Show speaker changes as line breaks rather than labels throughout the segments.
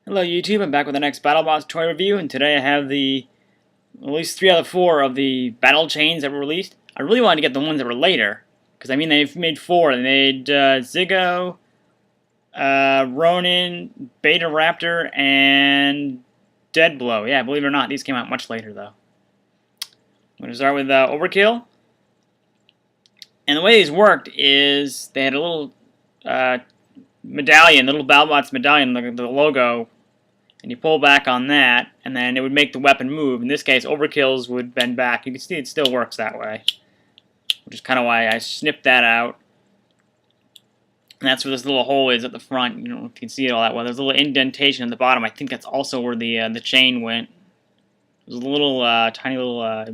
Hello YouTube, I'm back with the next Battlebots toy review, and today I have at least 3 out of 4 of the battle chains that were released. I really wanted to get the ones that were later, because I mean they've made 4. They made Ziggo, Ronin, Beta Raptor, and Deadblow. Yeah, believe it or not, these came out much later though. I'm going to start with Overkill. And the way these worked is they had a little medallion, the little Battlebots medallion, the logo, and you pull back on that, and then it would make the weapon move. In this case, Overkill's would bend back. You can see it still works that way, which is kind of why I snipped that out. And that's where this little hole is at the front. You don't know if you can see it all that well. There's a little indentation at the bottom. I think that's also where the chain went. There's a little tiny little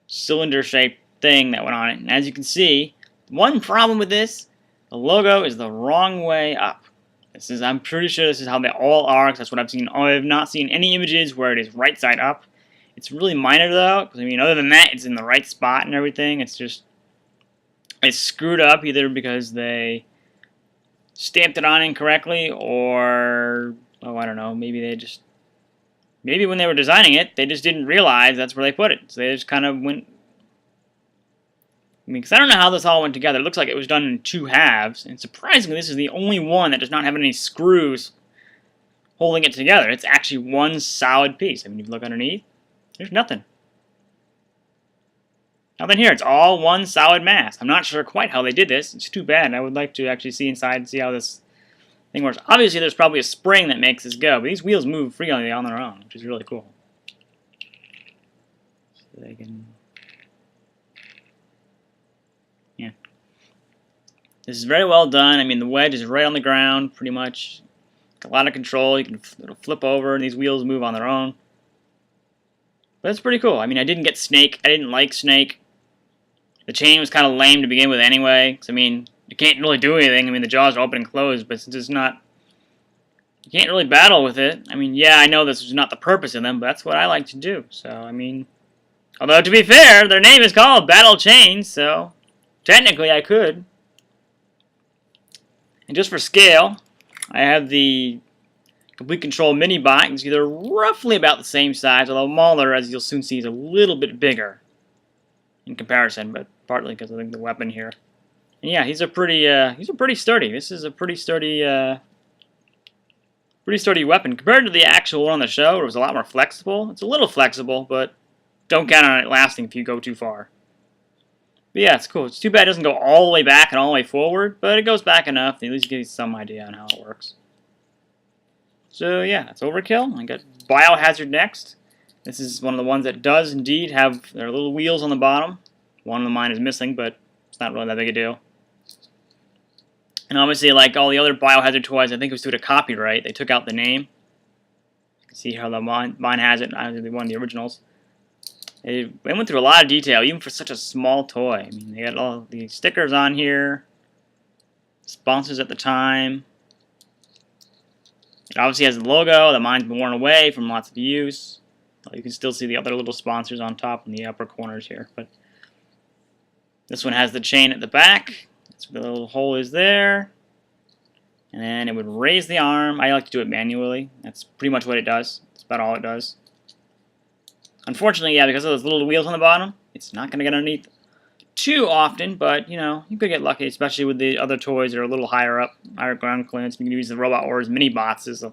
cylinder-shaped thing that went on it. And as you can see, one problem with this, the logo is the wrong way up. I'm pretty sure this is how they all are, because that's what I've seen. I have not seen any images where it is right side up. It's really minor though, because I mean, other than that, it's in the right spot and everything. It's screwed up either because they stamped it on incorrectly, or oh, I don't know. Maybe when they were designing it, they just didn't realize that's where they put it. So they just kind of went. I mean, because I don't know how this all went together. It looks like it was done in 2 halves, and surprisingly, this is the only one that does not have any screws holding it together. It's actually one solid piece. I mean, if you look underneath, there's nothing. Nothing here. It's all one solid mass. I'm not sure quite how they did this. It's too bad. I would like to actually see inside and see how this thing works. Obviously, there's probably a spring that makes this go, but these wheels move freely on their own, which is really cool. So they can... yeah. This is very well done. I mean, the wedge is right on the ground, pretty much. A lot of control. It'll flip over, and these wheels move on their own. But it's pretty cool. I mean, I didn't get Snake. I didn't like Snake. The chain was kind of lame to begin with anyway. Because, I mean, you can't really do anything. I mean, the jaws are open and closed, but since it's not... you can't really battle with it. I mean, yeah, I know this is not the purpose of them, but that's what I like to do. So, I mean... although, to be fair, their name is called Battle Chains, so... technically, I could. And just for scale, I have the Complete Control Mini Bot. You can see they're roughly about the same size, although Mauler, as you'll soon see, is a little bit bigger in comparison, but partly because I think the weapon here. And yeah, he's a pretty sturdy. This is a pretty sturdy weapon compared to the actual one on the show. It was a lot more flexible. It's a little flexible, but don't count on it lasting if you go too far. But yeah, it's cool. It's too bad it doesn't go all the way back and all the way forward, but it goes back enough to at least give you some idea on how it works. So yeah, that's Overkill. I got Biohazard next. This is one of the ones that does indeed have their little wheels on the bottom. One of mine is missing, but it's not really that big a deal. And obviously, like all the other Biohazard toys, I think it was due to copyright. They took out the name. You can see how mine has it. I was one of the originals. They went through a lot of detail, even for such a small toy. I mean, they got all the stickers on here, sponsors at the time. It obviously has the logo. The mine's been worn away from lots of use. You can still see the other little sponsors on top in the upper corners here. But this one has the chain at the back. That's where the little hole is there. And then it would raise the arm. I like to do it manually. That's pretty much what it does. That's about all it does. Unfortunately, yeah, because of those little wheels on the bottom, it's not going to get underneath too often, but, you know, you could get lucky, especially with the other toys that are a little higher up, higher ground clearance. You can use the Robot Wars mini-bots as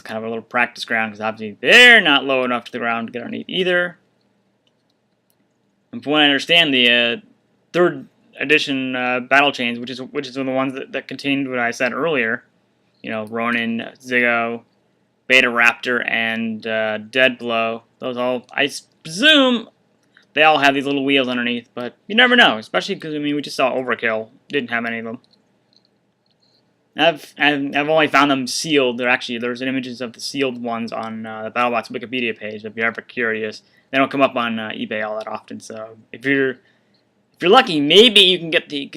kind of a little practice ground, because obviously they're not low enough to the ground to get underneath either. And from what I understand, the 3rd edition battle chains, which is one of the ones that contained what I said earlier, you know, Ronin, Ziggo, Beta Raptor, and Deadblow. Those all, I presume, they all have these little wheels underneath, but you never know, especially because, I mean, we just saw Overkill. Didn't have any of them. I've only found them sealed. There's images of the sealed ones on the Battlebots Wikipedia page, if you're ever curious. They don't come up on eBay all that often, so if you're lucky, maybe you can get the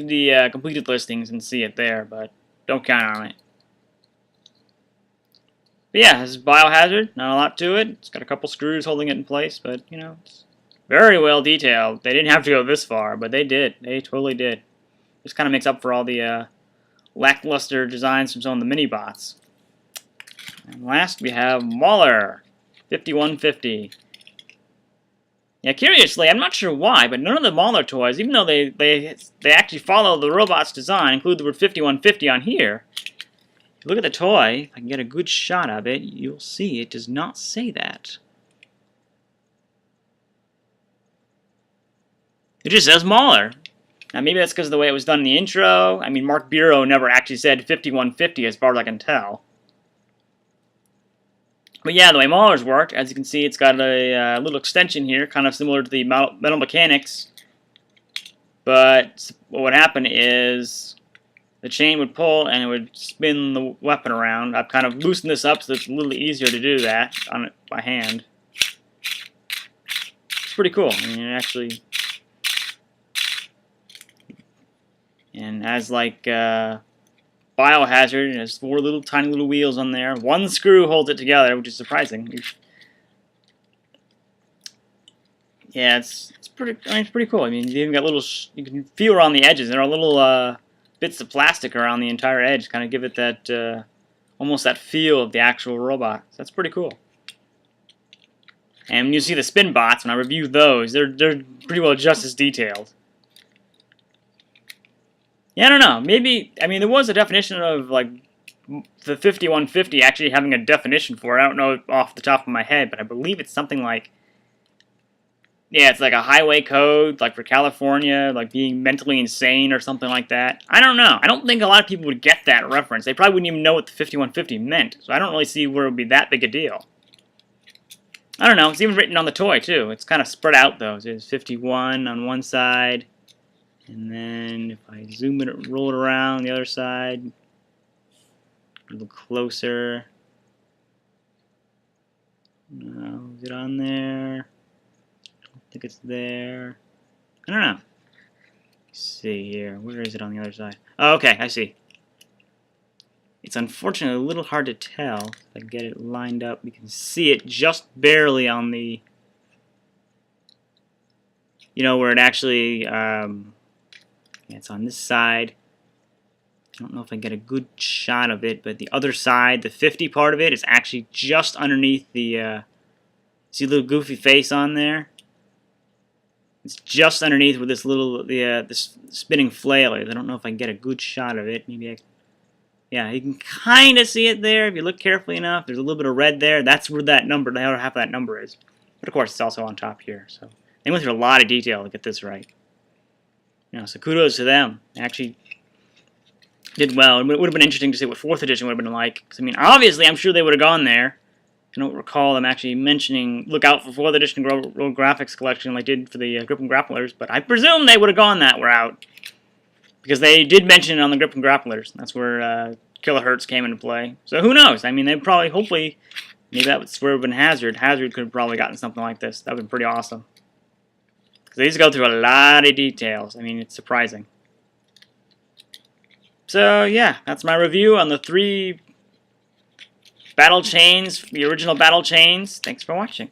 completed listings and see it there, but don't count on it. But yeah, this is Biohazard. Not a lot to it. It's got a couple screws holding it in place, but, you know, it's very well detailed. They didn't have to go this far, but they did. They totally did. Just kind of makes up for all the lackluster designs from some of the mini-bots. And last we have Mauler, 5150. Yeah, curiously, I'm not sure why, but none of the Mauler toys, even though they actually follow the robot's design, include the word 5150 on here. If you look at the toy, if I can get a good shot of it, you'll see it does not say that. It just says Mauler. Now, maybe that's because of the way it was done in the intro. I mean, Mark Bureau never actually said 5150 as far as I can tell. But yeah, the way Mauler's work, as you can see, it's got a little extension here, kind of similar to the metal mechanics. But what would happen is the chain would pull and it would spin the weapon around. I've kind of loosened this up so it's a little easier to do that on it by hand. It's pretty cool. I mean, it actually... And as like biohazard, it has 4 little tiny little wheels on there. 1 screw holds it together, which is surprising. Yeah, it's pretty. I mean, it's pretty cool. I mean, you even got little. You can feel around the edges. There are little bits of plastic around the entire edge, kind of give it that almost that feel of the actual robot. So that's pretty cool. And when you see the spin bots, when I review those, they're pretty well just as detailed. Yeah, I don't know. Maybe, I mean, there was a definition of, like, the 5150 actually having a definition for it. I don't know off the top of my head, but I believe it's something like, yeah, it's like a highway code, like for California, like being mentally insane or something like that. I don't know. I don't think a lot of people would get that reference. They probably wouldn't even know what the 5150 meant, so I don't really see where it would be that big a deal. I don't know. It's even written on the toy, too. It's kind of spread out, though. There's 51 on one side. And then if I zoom it and roll it around the other side, a little closer. No, is it on there? I don't think it's there. I don't know. Let's see here. Where is it on the other side? Oh, okay, I see. It's unfortunately a little hard to tell. If I get it lined up, we can see it just barely on the, you know, where it actually, it's on this side. I don't know if I can get a good shot of it, but the other side, the 50 part of it, is actually just underneath the, see the little goofy face on there? It's just underneath where this little, this spinning flail is. I don't know if I can get a good shot of it. Maybe I can. Yeah, you can kind of see it there if you look carefully enough. There's a little bit of red there. That's where that number, the other half of that number is. But of course, it's also on top here. So they went through a lot of detail to get this right. You know, so kudos to them. They actually did well. It would have been interesting to see what 4th edition would have been like. Because, I mean, obviously, I'm sure they would have gone there. I don't recall them actually mentioning, look out for 4th edition World Graphics Collection like they did for the Grip and Grapplers. But I presume they would have gone that route. Because they did mention it on the Grip and Grapplers. That's where Kilohertz came into play. So who knows? I mean, they probably, hopefully, maybe that would have been Hazard. Hazard could have probably gotten something like this. That would have been pretty awesome. Because they just go through a lot of details. I mean, it's surprising. So, yeah, that's my review on the 3 battle chains, the original battle chains. Thanks for watching.